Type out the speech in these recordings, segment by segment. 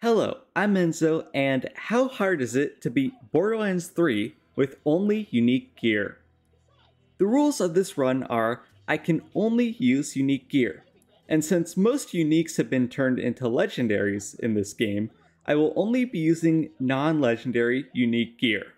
Hello, I'm Enzo, and how hard is it to beat Borderlands 3 with only unique gear? The rules of this run are, I can only use unique gear, and since most uniques have been turned into legendaries in this game, I will only be using non-legendary unique gear.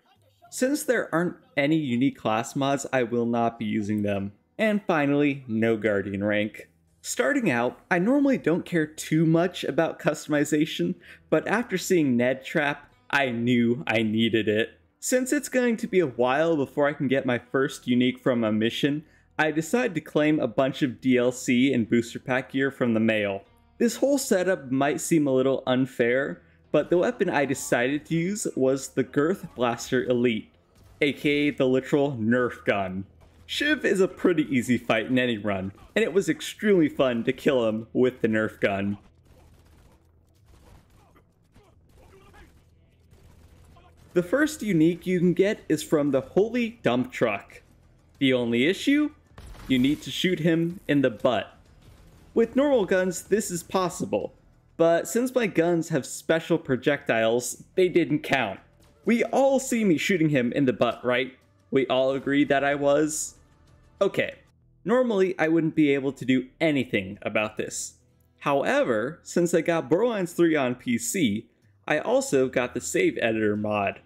Since there aren't any unique class mods, I will not be using them. And finally, no Guardian rank. Starting out, I normally don't care too much about customization, but after seeing Ned Trap, I knew I needed it. Since it's going to be a while before I can get my first unique from a mission, I decided to claim a bunch of DLC and booster pack gear from the mail. This whole setup might seem a little unfair, but the weapon I decided to use was the Girth Blaster Elite, aka the literal Nerf gun. Shiv is a pretty easy fight in any run, and it was extremely fun to kill him with the Nerf gun. The first unique you can get is from the Holy Dump Truck. The only issue? You need to shoot him in the butt. With normal guns, this is possible, but since my guns have special projectiles, they didn't count. We all see me shooting him in the butt, right? We all agree that I was? Okay, normally I wouldn't be able to do anything about this. However, since I got Borderlands 3 on PC, I also got the save editor mod.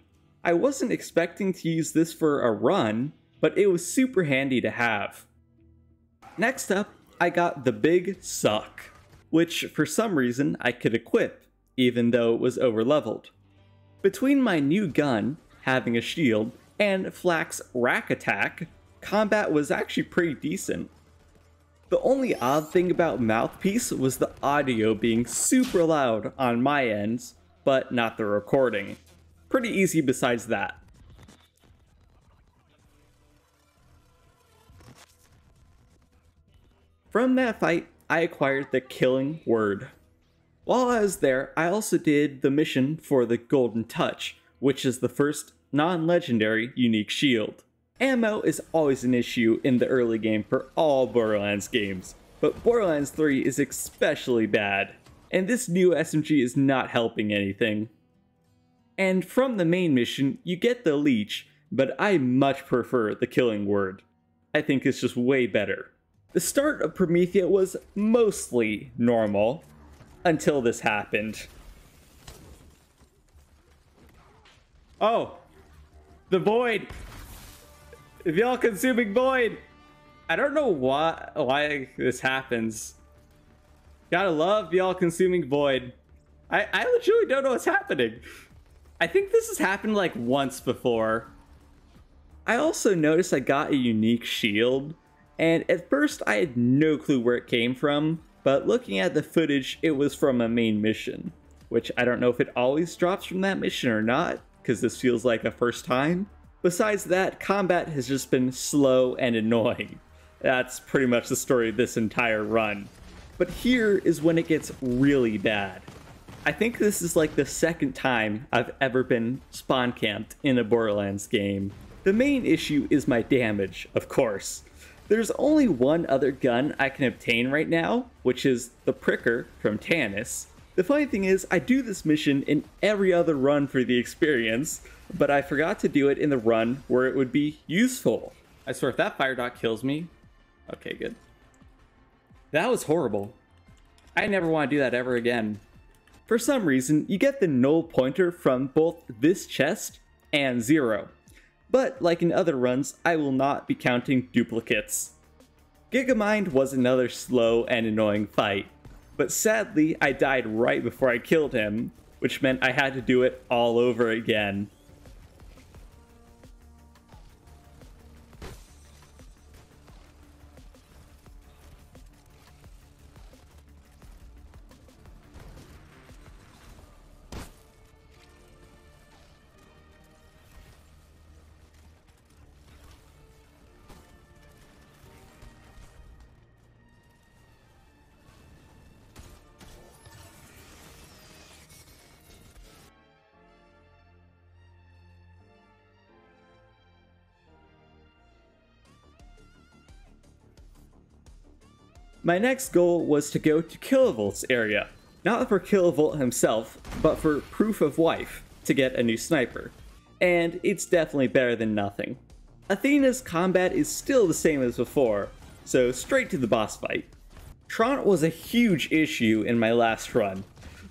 I wasn't expecting to use this for a run, but it was super handy to have. Next up, I got the Big Suck, which for some reason I could equip, even though it was overleveled. Between my new gun, having a shield, and Flak's rack attack, combat was actually pretty decent. The only odd thing about Mouthpiece was the audio being super loud on my end, but not the recording. Pretty easy besides that. From that fight, I acquired the Killing Word. While I was there, I also did the mission for the Golden Touch, which is the first non-legendary unique shield. Ammo is always an issue in the early game for all Borderlands games, but Borderlands 3 is especially bad, and this new SMG is not helping anything. And from the main mission, you get the Leech, but I much prefer the Killing Word. I think it's just way better. The start of Promethea was mostly normal, until this happened. Oh! The Void! The all-consuming Void! I don't know why this happens. Gotta love the all-consuming Void. I literally don't know what's happening. I think this has happened like once before. I also noticed I got a unique shield, and at first I had no clue where it came from, but looking at the footage, it was from a main mission, which I don't know if it always drops from that mission or not, because this feels like a first time. Besides that, combat has just been slow and annoying. That's pretty much the story of this entire run. But here is when it gets really bad. I think this is like the second time I've ever been spawn camped in a Borderlands game. The main issue is my damage, of course. There's only one other gun I can obtain right now, which is the Pricker from Tannis. The funny thing is, I do this mission in every other run for the experience, but I forgot to do it in the run where it would be useful. I swear if that fire dot kills me... Okay, good. That was horrible. I never want to do that ever again. For some reason, you get the null pointer from both this chest and Zero. But like in other runs, I will not be counting duplicates. Gigamind was another slow and annoying fight, but sadly I died right before I killed him, which meant I had to do it all over again. My next goal was to go to Kilovolt's area, Not for Kilovolt himself, but for Proof of Wife to get a new sniper. And it's definitely better than nothing. Athena's combat is still the same as before, so straight to the boss fight. Tron was a huge issue in my last run,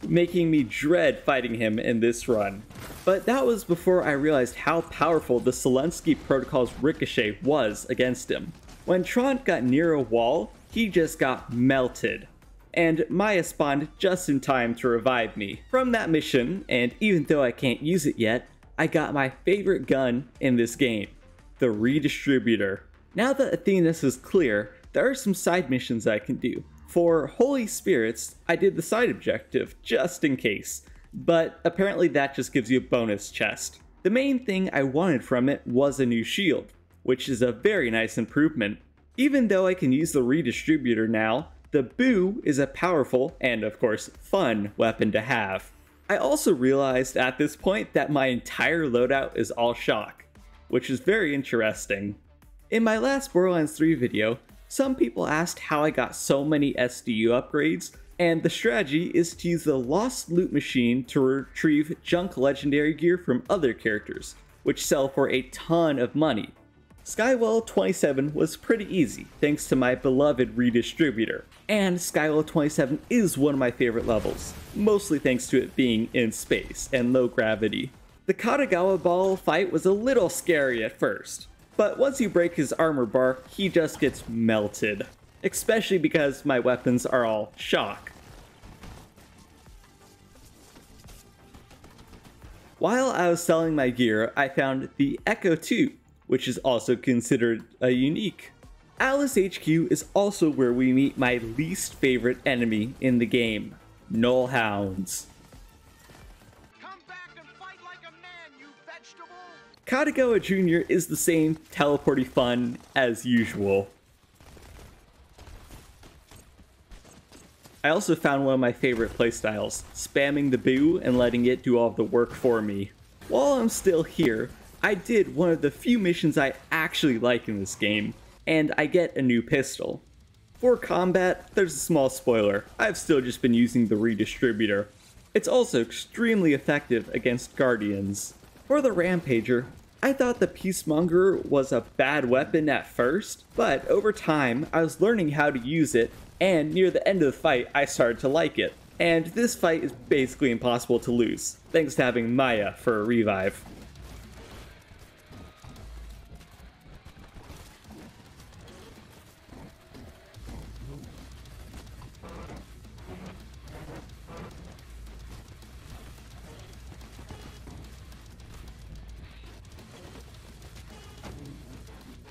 making me dread fighting him in this run. But that was before I realized how powerful the Zelensky Protocol's ricochet was against him. When Tron got near a wall, he just got melted. And Maya spawned just in time to revive me. From that mission, and even though I can't use it yet, I got my favorite gun in this game, the Redistributor. Now that Athena's is clear, there are some side missions I can do. For Holy Spirits, I did the side objective, just in case, but apparently that just gives you a bonus chest. The main thing I wanted from it was a new shield, which is a very nice improvement. Even though I can use the Redistributor now, the Boo is a powerful, and of course fun, weapon to have. I also realized at this point that my entire loadout is all shock, which is very interesting. In my last Borderlands 3 video, some people asked how I got so many SDU upgrades, and the strategy is to use the Lost Loot Machine to retrieve junk legendary gear from other characters, which sell for a ton of money. Skywell 27 was pretty easy, thanks to my beloved Redistributor, and Skywell 27 is one of my favorite levels, mostly thanks to it being in space and low gravity. The Katagawa Ball fight was a little scary at first, but once you break his armor bar, he just gets melted, especially because my weapons are all shock. While I was selling my gear, I found the Echo 2, which is also considered a unique. Atlas HQ is also where we meet my least favorite enemy in the game, Nullhounds. Come back and fight like a man, you vegetable! Katagawa Jr. is the same teleporty fun as usual. I also found one of my favorite playstyles, spamming the Boo and letting it do all the work for me. While I'm still here, I did one of the few missions I actually like in this game, and I get a new pistol. For combat, there's a small spoiler, I've still just been using the Redistributor. It's also extremely effective against Guardians. For the Rampager, I thought the Peacemonger was a bad weapon at first, but over time I was learning how to use it, and near the end of the fight I started to like it. And this fight is basically impossible to lose, thanks to having Maya for a revive.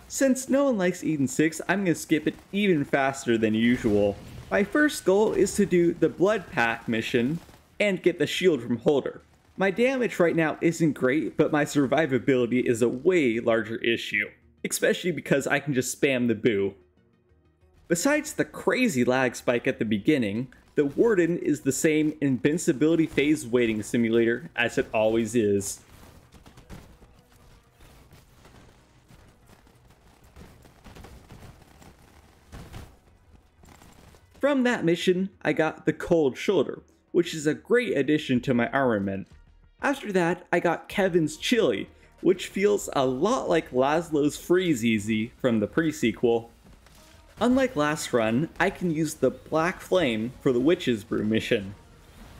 Since no one likes Eden 6, I'm going to skip it even faster than usual. My first goal is to do the Blood Pact mission and get the shield from Holder. My damage right now isn't great, but my survivability is a way larger issue, especially because I can just spam the Boo. Besides the crazy lag spike at the beginning, the Warden is the same invincibility phase waiting simulator as it always is. From that mission, I got the Cold Shoulder, which is a great addition to my armament. After that, I got Kevin's Chili, which feels a lot like Laszlo's Freeze Easy from the pre-sequel. Unlike last run, I can use the Black Flame for the Witch's Brew mission.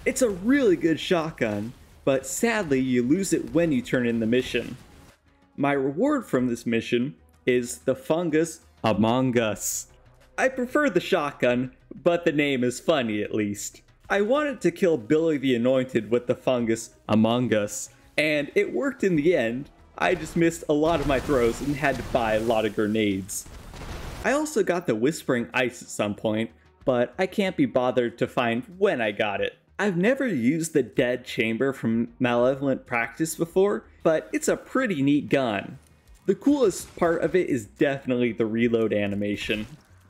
It's a really good shotgun, but sadly you lose it when you turn in the mission. My reward from this mission is the Fungus AMONG US. I prefer the shotgun, but the name is funny at least. I wanted to kill Billy the Anointed with the Fungus AMONG US, and it worked in the end. I just missed a lot of my throws and had to buy a lot of grenades. I also got the Whispering Ice at some point, but I can't be bothered to find when I got it. I've never used the Dead Chamber from Malevolent Practice before, but it's a pretty neat gun. The coolest part of it is definitely the reload animation.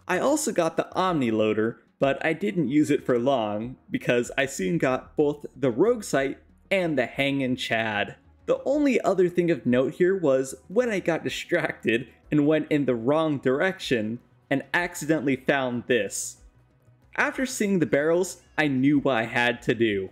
I also got the Omni Loader, but I didn't use it for long because I soon got both the Rogue Sight and the Hangin' Chad. The only other thing of note here was when I got distracted and went in the wrong direction and accidentally found this. After seeing the barrels, I knew what I had to do.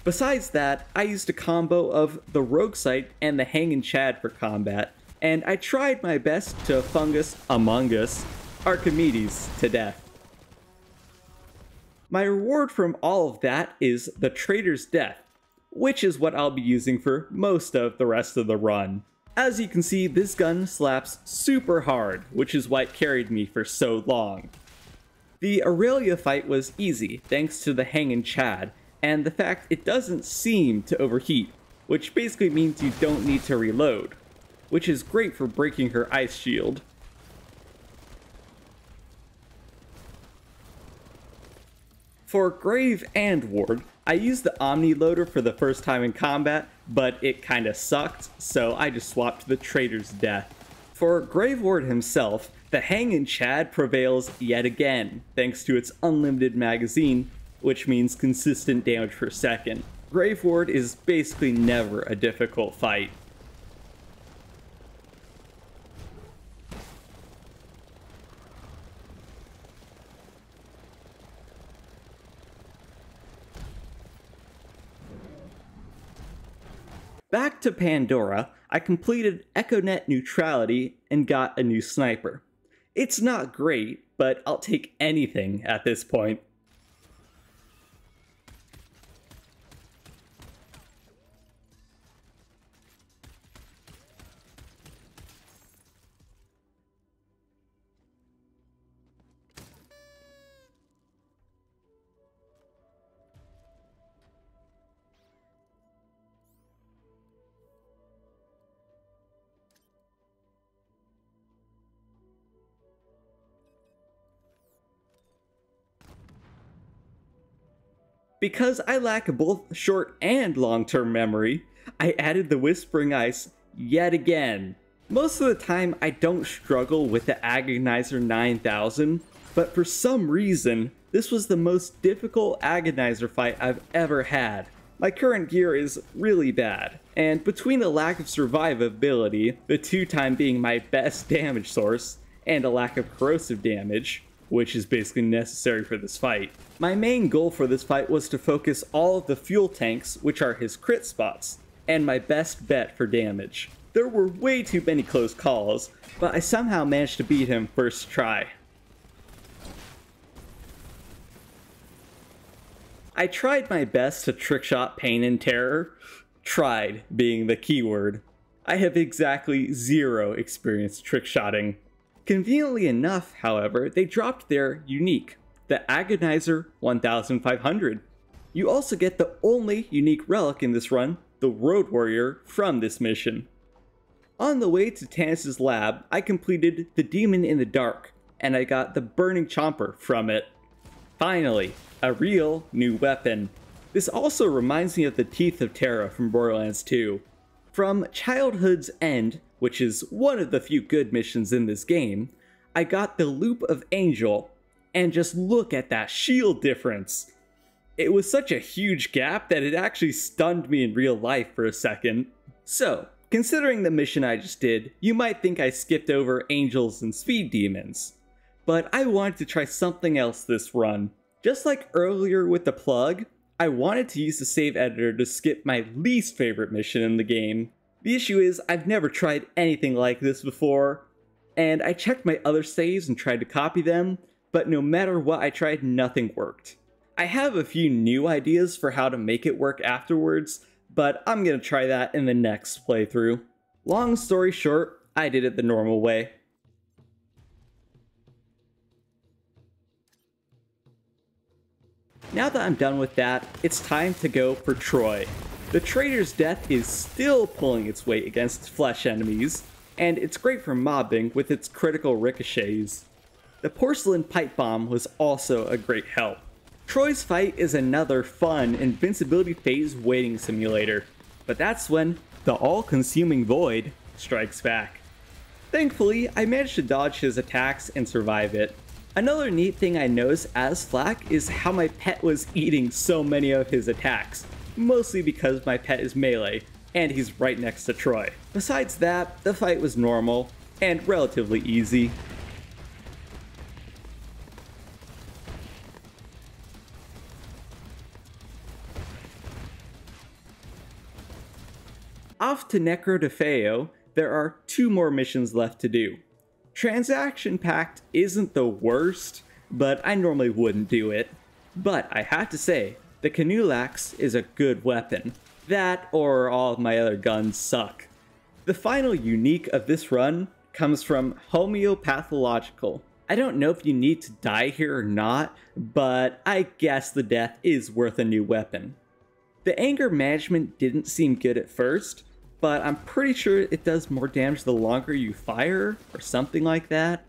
Besides that, I used a combo of the Rogue Sight and the Hangin' Chad for combat, and I tried my best to Fungus AMONG US Archimedes to death. My reward from all of that is the Traitor's Death, which is what I'll be using for most of the rest of the run. As you can see, this gun slaps super hard, which is why it carried me for so long. The Aurelia fight was easy, thanks to the Hangin' Chad, and the fact it doesn't seem to overheat, which basically means you don't need to reload, which is great for breaking her ice shield. For Grave and Ward, I used the Omni loader for the first time in combat, but it kinda sucked, so I just swapped to the Traitor's Death. For Grave Ward himself, the Hangin' Chad prevails yet again, thanks to its unlimited magazine, which means consistent damage per second. Grave Ward is basically never a difficult fight. Back to Pandora, I completed EchoNet neutrality and got a new sniper. It's not great, but I'll take anything at this point. Because I lack both short and long-term memory, I added the Whispering Ice yet again. Most of the time I don't struggle with the Agonizer 9000, but for some reason, this was the most difficult Agonizer fight I've ever had. My current gear is really bad, and between a lack of survivability, the 2-time being my best damage source, and a lack of corrosive damage, which is basically necessary for this fight. My main goal for this fight was to focus all of the fuel tanks, which are his crit spots, and my best bet for damage. There were way too many close calls, but I somehow managed to beat him first try. I tried my best to trickshot Pain and Terror. Tried being the keyword. I have exactly 0 experience trickshotting. Conveniently enough, however, they dropped their unique, the Agonizer 1500. You also get the only unique relic in this run, the Road Warrior, from this mission. On the way to Tannis' lab, I completed the Demon in the Dark, and I got the Burning Chomper from it. Finally, a real new weapon. This also reminds me of the Teeth of Terra from Borderlands 2. From Childhood's End, which is one of the few good missions in this game, I got the Loop of Angel, and just look at that shield difference. It was such a huge gap that it actually stunned me in real life for a second. So, considering the mission I just did, you might think I skipped over angels and speed demons. But I wanted to try something else this run. Just like earlier with the plug, I wanted to use the save editor to skip my least favorite mission in the game. The issue is, I've never tried anything like this before, and I checked my other saves and tried to copy them, but no matter what I tried, nothing worked. I have a few new ideas for how to make it work afterwards, but I'm gonna try that in the next playthrough. Long story short, I did it the normal way. Now that I'm done with that, it's time to go for Troy. The Traitor's death is still pulling its weight against flesh enemies, and it's great for mobbing with its critical ricochets. The Porcelain Pipe Bomb was also a great help. Troy's fight is another fun invincibility phase waiting simulator, but that's when the all-consuming Void strikes back. Thankfully, I managed to dodge his attacks and survive it. Another neat thing I noticed as Flak is how my pet was eating so many of his attacks, mostly because my pet is melee, and he's right next to Troy. Besides that, the fight was normal and relatively easy. Off to Necro de Feo, there are 2 more missions left to do. Transaction Pact isn't the worst, but I normally wouldn't do it. But I have to say, the Canulax is a good weapon. That or all of my other guns suck. The final unique of this run comes from Homeopathological. I don't know if you need to die here or not, but I guess the death is worth a new weapon. The anger management didn't seem good at first, but I'm pretty sure it does more damage the longer you fire, or something like that.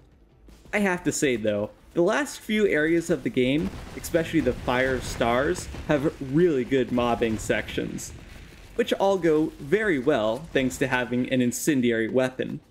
I have to say though, the last few areas of the game, especially the Fire Stars, have really good mobbing sections, which all go very well thanks to having an incendiary weapon.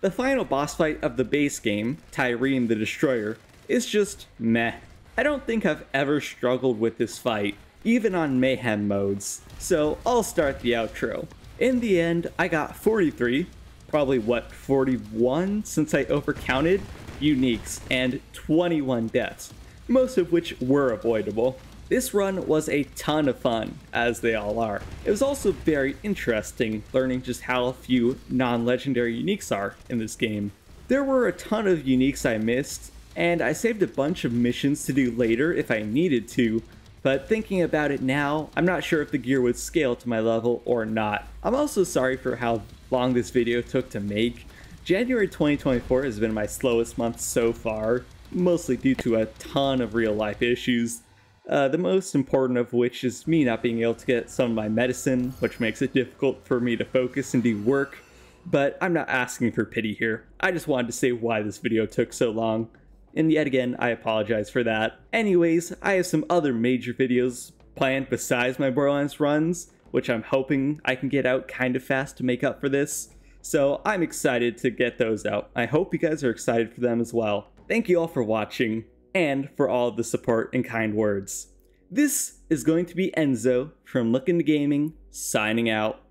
The final boss fight of the base game, Tyrene the Destroyer, is just meh. I don't think I've ever struggled with this fight, even on Mayhem modes, so I'll start the outro. In the end, I got 43, probably 41 since I overcounted, uniques, and 21 deaths, most of which were avoidable. This run was a ton of fun, as they all are. It was also very interesting learning just how few non-legendary uniques are in this game. There were a ton of uniques I missed, and I saved a bunch of missions to do later if I needed to, but thinking about it now, I'm not sure if the gear would scale to my level or not. I'm also sorry for how long this video took to make. January 2024 has been my slowest month so far, mostly due to a ton of real life issues. The most important of which is me not being able to get some of my medicine, which makes it difficult for me to focus and do work. But I'm not asking for pity here. I just wanted to say why this video took so long. And yet again, I apologize for that. Anyways, I have some other major videos planned besides my Borderlands runs, which I'm hoping I can get out kind of fast to make up for this. So I'm excited to get those out. I hope you guys are excited for them as well. Thank you all for watching, and for all of the support and kind words. This is going to be Enzo from LookIntoGaming, signing out.